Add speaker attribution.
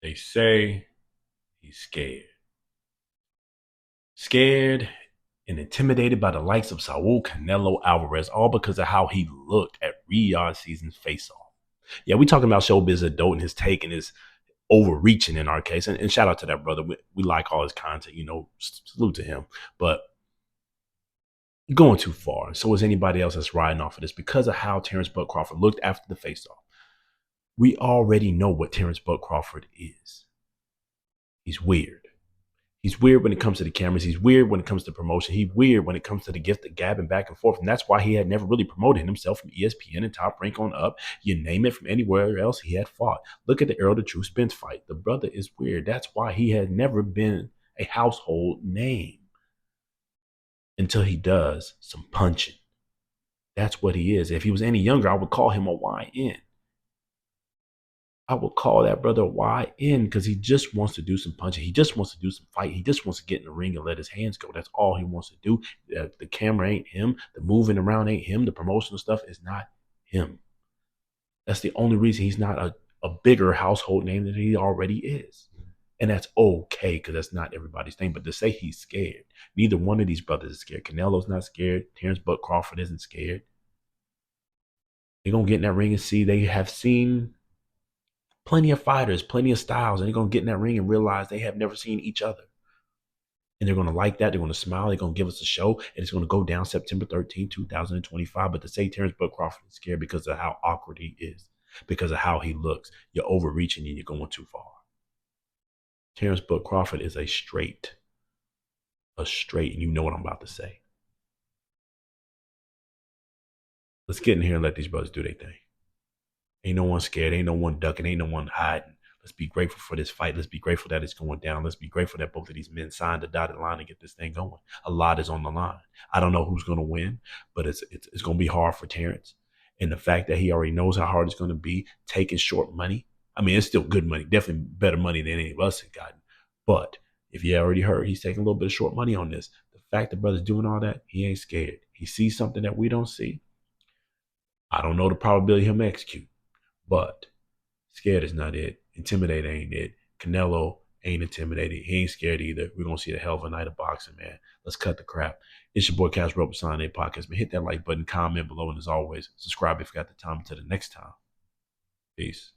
Speaker 1: They say he's scared. Scared and intimidated by the likes of Saul Canelo Alvarez, all because of how he looked at Riyadh season's face-off. Yeah, we talking about showbiz adult and his take and his overreaching in our case. And shout out to that brother. We like all his content, salute to him. But going too far. So is anybody else that's riding off of this because of how Terrence Bud Crawford looked after the face-off. We already know what Terrence Bud Crawford is. He's weird. He's weird when it comes to the cameras. He's weird when it comes to promotion. He's weird when it comes to the gift of gab and back and forth. And that's why he had never really promoted himself from ESPN and Top Rank on up. You name it, from anywhere else he had fought. Look at the Earl the True Spence fight. The brother is weird. That's why he had never been a household name until he does some punching. That's what he is. If he was any younger, I would call him a YN. I would call that brother YN because he just wants to do some punching. He just wants to do some fight. He just wants to get in the ring and let his hands go. That's all he wants to do. The camera ain't him. The moving around ain't him. The promotional stuff is not him. That's the only reason he's not a bigger household name than he already is. And that's okay because that's not everybody's thing. But to say he's scared, neither one of these brothers is scared. Canelo's not scared. Terrence Bud Crawford isn't scared. They're going to get in that ring and see. They have seen plenty of fighters, plenty of styles, and they're going to get in that ring and realize they have never seen each other. And they're going to like that. They're going to smile. They're going to give us a show. And it's going to go down September 13, 2025. But to say Terrence Bud Crawford is scared because of how awkward he is, because of how he looks, you're overreaching and you're going too far. Terrence Bud Crawford is a straight, and you know what I'm about to say. Let's get in here and let these brothers do their thing. Ain't no one scared. Ain't no one ducking. Ain't no one hiding. Let's be grateful for this fight. Let's be grateful that it's going down. Let's be grateful that both of these men signed the dotted line to get this thing going. A lot is on the line. I don't know who's going to win, but it's going to be hard for Terrence. And the fact that he already knows how hard it's going to be taking short money. I mean, it's still good money. Definitely better money than any of us have gotten. But if you already heard, he's taking a little bit of short money on this. The fact that brother's doing all that, he ain't scared. He sees something that we don't see. I don't know the probability of him execute, but scared is not it. Intimidated ain't it. Canelo ain't intimidated. He ain't scared either. We're going to see a hell of a night of boxing, man. Let's cut the crap. It's your boy Cash Rope Sign A Podcast, man. Hit that like button, comment below, and as always, subscribe if you got the time. Until the next time. Peace.